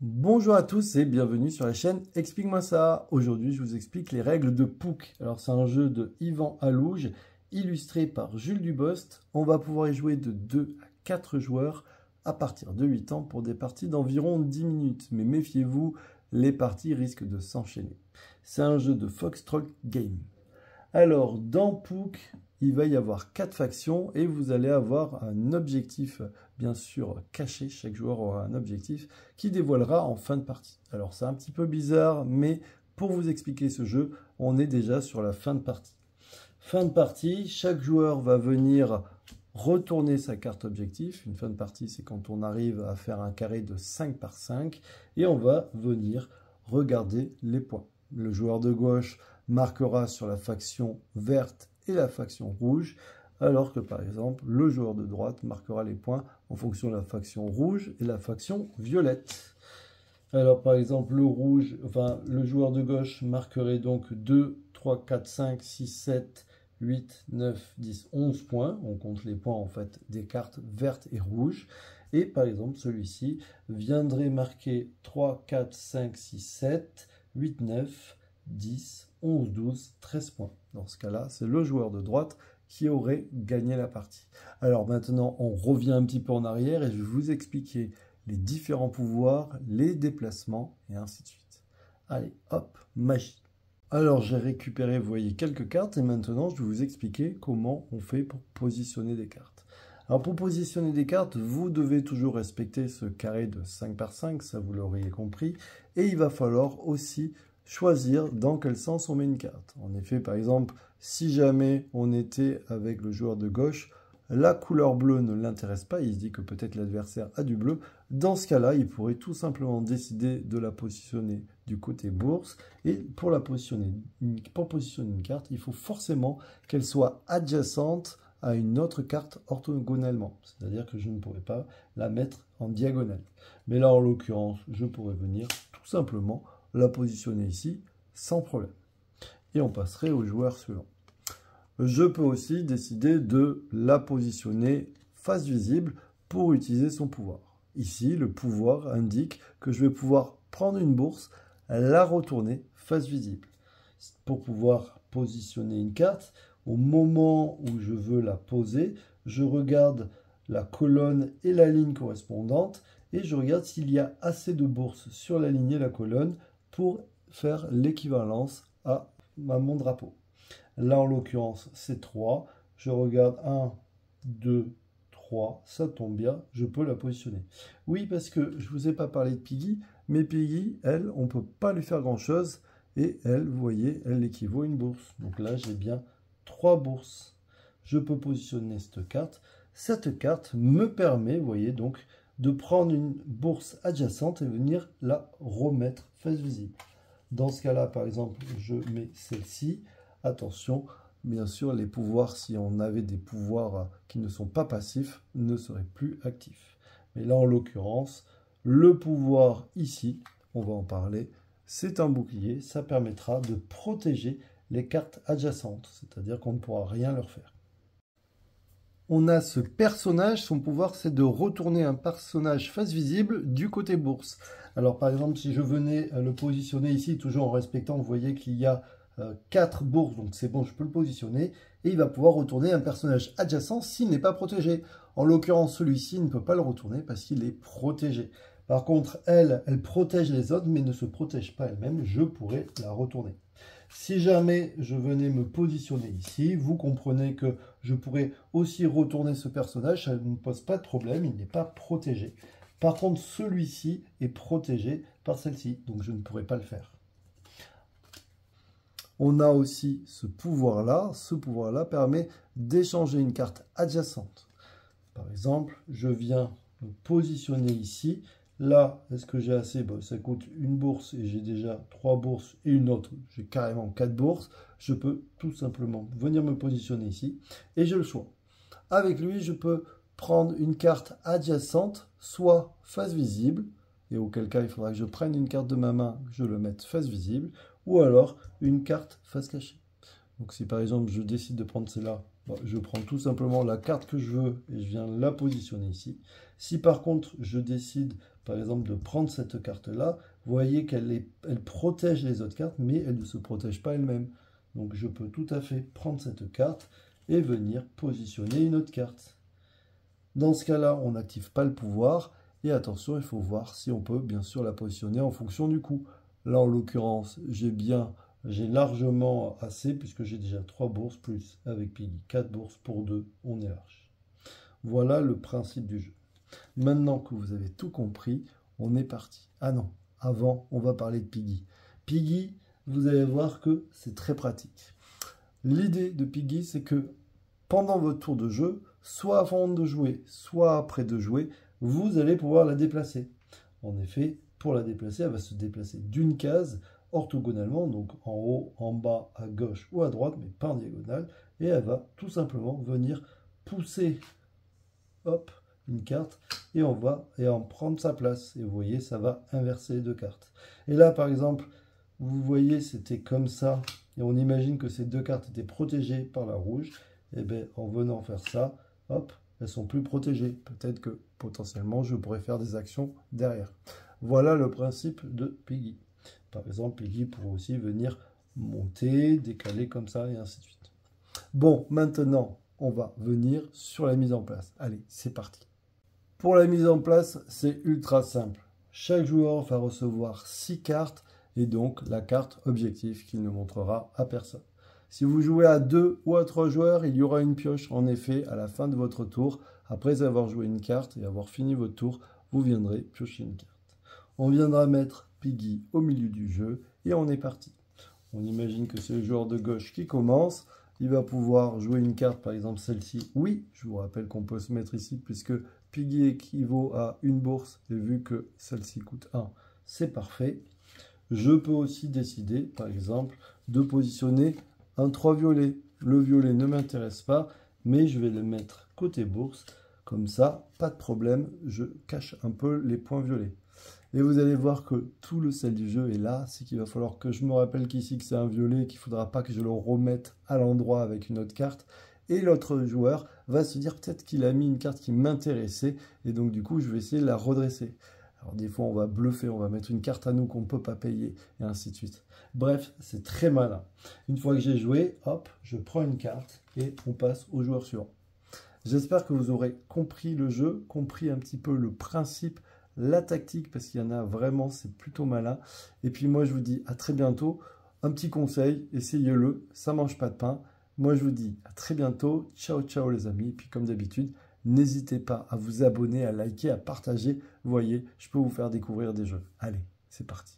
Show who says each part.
Speaker 1: Bonjour à tous et bienvenue sur la chaîne Explique-moi ça. Aujourd'hui, je vous explique les règles de Pouk. Alors, c'est un jeu de Yvan Alouge, illustré par Jules Dubost. On va pouvoir y jouer de 2 à 4 joueurs à partir de 8 ans pour des parties d'environ 10 minutes. Mais méfiez-vous, les parties risquent de s'enchaîner. C'est un jeu de Foxtrot Game. Alors, dans Pouk, il va y avoir 4 factions et vous allez avoir un objectif, bien sûr, caché. Chaque joueur aura un objectif qui dévoilera en fin de partie. Alors, c'est un petit peu bizarre, mais pour vous expliquer ce jeu, on est déjà sur la fin de partie. Fin de partie, chaque joueur va venir retourner sa carte objectif. Une fin de partie, c'est quand on arrive à faire un carré de 5 par 5 et on va venir regarder les points. Le joueur de gauche marquera sur la faction verte et la faction rouge, alors que par exemple, le joueur de droite marquera les points en fonction de la faction rouge et la faction violette. Alors par exemple, le joueur de gauche marquerait donc 2, 3, 4, 5, 6, 7, 8, 9, 10, 11 points. On compte les points en fait des cartes vertes et rouges. Et par exemple, celui-ci viendrait marquer 3, 4, 5, 6, 7, 8, 9, 10, 11, 12, 13 points. Dans ce cas-là, c'est le joueur de droite qui aurait gagné la partie. Alors maintenant, on revient un petit peu en arrière et je vais vous expliquer les différents pouvoirs, les déplacements et ainsi de suite. Allez, hop, magie. Alors j'ai récupéré, vous voyez, quelques cartes et maintenant je vais vous expliquer comment on fait pour positionner des cartes. Alors pour positionner des cartes, vous devez toujours respecter ce carré de 5 par 5, ça vous l'auriez compris, et il va falloir aussi choisir dans quel sens on met une carte. En effet, par exemple, si jamais on était avec le joueur de gauche, la couleur bleue ne l'intéresse pas, il se dit que peut-être l'adversaire a du bleu. Dans ce cas-là, il pourrait tout simplement décider de la positionner du côté bourse. Et pour positionner une carte, il faut forcément qu'elle soit adjacente à une autre carte orthogonalement. C'est-à-dire que je ne pourrais pas la mettre en diagonale. Mais là, en l'occurrence, je pourrais venir tout simplement la positionner ici sans problème. Et on passerait au joueur suivant. Je peux aussi décider de la positionner face visible pour utiliser son pouvoir. Ici, le pouvoir indique que je vais pouvoir prendre une bourse, la retourner face visible. Pour pouvoir positionner une carte, au moment où je veux la poser, je regarde la colonne et la ligne correspondantes et je regarde s'il y a assez de bourses sur la ligne et la colonne pour faire l'équivalence à mon drapeau. Là, en l'occurrence, c'est 3. Je regarde 1, 2, 3. Ça tombe bien, je peux la positionner. Oui, parce que je ne vous ai pas parlé de Piggy, mais Piggy, elle, on ne peut pas lui faire grand-chose. Et elle, vous voyez, elle équivaut à une bourse. Donc là, j'ai bien 3 bourses. Je peux positionner cette carte. Cette carte me permet, vous voyez, donc, de prendre une bourse adjacente et venir la remettre face visible. Dans ce cas-là, par exemple, je mets celle-ci. Attention, bien sûr, les pouvoirs, si on avait des pouvoirs qui ne sont pas passifs, ne seraient plus actifs. Mais là, en l'occurrence, le pouvoir ici, on va en parler, c'est un bouclier. Ça permettra de protéger les cartes adjacentes, c'est-à-dire qu'on ne pourra rien leur faire. On a ce personnage, son pouvoir c'est de retourner un personnage face visible du côté bourse. Alors par exemple, si je venais le positionner ici, toujours en respectant, vous voyez qu'il y a 4 bourses, donc c'est bon, je peux le positionner, et il va pouvoir retourner un personnage adjacent s'il n'est pas protégé. En l'occurrence, celui-ci ne peut pas le retourner parce qu'il est protégé. Par contre, elle protège les autres, mais ne se protège pas elle-même, je pourrais la retourner. Si jamais je venais me positionner ici, vous comprenez que je pourrais aussi retourner ce personnage, ça ne me pose pas de problème, il n'est pas protégé. Par contre, celui-ci est protégé par celle-ci, donc je ne pourrais pas le faire. On a aussi ce pouvoir-là permet d'échanger une carte adjacente. Par exemple, je viens me positionner ici. Là, est-ce que j'ai assez? Bon, ça coûte une bourse et j'ai déjà 3 bourses et une autre. J'ai carrément 4 bourses. Je peux tout simplement venir me positionner ici et j'ai le choix. Avec lui, je peux prendre une carte adjacente, soit face visible, et auquel cas il faudra que je prenne une carte de ma main, que je le mette face visible, ou alors une carte face cachée. Donc si par exemple je décide de prendre celle-là, Bon, je prends tout simplement la carte que je veux et je viens la positionner ici. Si par contre je décide par exemple de prendre cette carte-là, vous voyez qu'elle protège les autres cartes, mais elle ne se protège pas elle-même. Donc je peux tout à fait prendre cette carte et venir positionner une autre carte. Dans ce cas-là, on n'active pas le pouvoir. Et attention, il faut voir si on peut bien sûr la positionner en fonction du coup. Là, en l'occurrence, j'ai largement assez puisque j'ai déjà 3 bourses plus avec Piggy. 4 bourses pour 2, on est large. Voilà le principe du jeu. Maintenant que vous avez tout compris, on est parti. Ah non, avant, on va parler de Piggy. Piggy, vous allez voir que c'est très pratique. L'idée de Piggy, c'est que pendant votre tour de jeu, soit avant de jouer, soit après de jouer, vous allez pouvoir la déplacer. En effet, pour la déplacer, elle va se déplacer d'une case orthogonalement, donc en haut, en bas, à gauche ou à droite, mais pas en diagonale, et elle va tout simplement venir pousser, hop, une carte, et on va en prendre sa place. Et vous voyez, ça va inverser les 2 cartes. Et là, par exemple, vous voyez, c'était comme ça, et on imagine que ces 2 cartes étaient protégées par la rouge. Et bien, en venant faire ça, hop, elles sont plus protégées. Peut-être que potentiellement, je pourrais faire des actions derrière. Voilà le principe de Piggy. Par exemple, Piggy pourrait aussi venir monter, décaler comme ça, et ainsi de suite. Bon, maintenant, on va venir sur la mise en place. Allez, c'est parti. Pour la mise en place, c'est ultra simple. Chaque joueur va recevoir 6 cartes, et donc la carte objectif qu'il ne montrera à personne. Si vous jouez à 2 ou à 3 joueurs, il y aura une pioche. En effet, à la fin de votre tour, après avoir joué une carte et avoir fini votre tour, vous viendrez piocher une carte. On viendra mettre Piggy au milieu du jeu et on est parti. On imagine que c'est le joueur de gauche qui commence. Il va pouvoir jouer une carte, par exemple celle-ci. Oui, je vous rappelle qu'on peut se mettre ici puisque Piggy équivaut à une bourse. Et vu que celle-ci coûte 1, c'est parfait. Je peux aussi décider, par exemple, de positionner un 3 violet. Le violet ne m'intéresse pas, mais je vais le mettre côté bourse. Comme ça, pas de problème, je cache un peu les points violets. Et vous allez voir que tout le sel du jeu est là. C'est qu'il va falloir que je me rappelle qu'ici que c'est un violet, qu'il ne faudra pas que je le remette à l'endroit avec une autre carte. Et l'autre joueur va se dire peut-être qu'il a mis une carte qui m'intéressait. Et donc du coup, je vais essayer de la redresser. Alors des fois, on va bluffer, on va mettre une carte à nous qu'on ne peut pas payer, et ainsi de suite. Bref, c'est très malin. Une fois que j'ai joué, hop, je prends une carte et on passe au joueur suivant. J'espère que vous aurez compris le jeu, compris un petit peu le principe, la tactique, parce qu'il y en a vraiment, c'est plutôt malin. Et puis moi, je vous dis à très bientôt. Un petit conseil, essayez-le, ça ne mange pas de pain. Moi, je vous dis à très bientôt. Ciao, ciao les amis. Et puis comme d'habitude, n'hésitez pas à vous abonner, à liker, à partager. Vous voyez, je peux vous faire découvrir des jeux. Allez, c'est parti.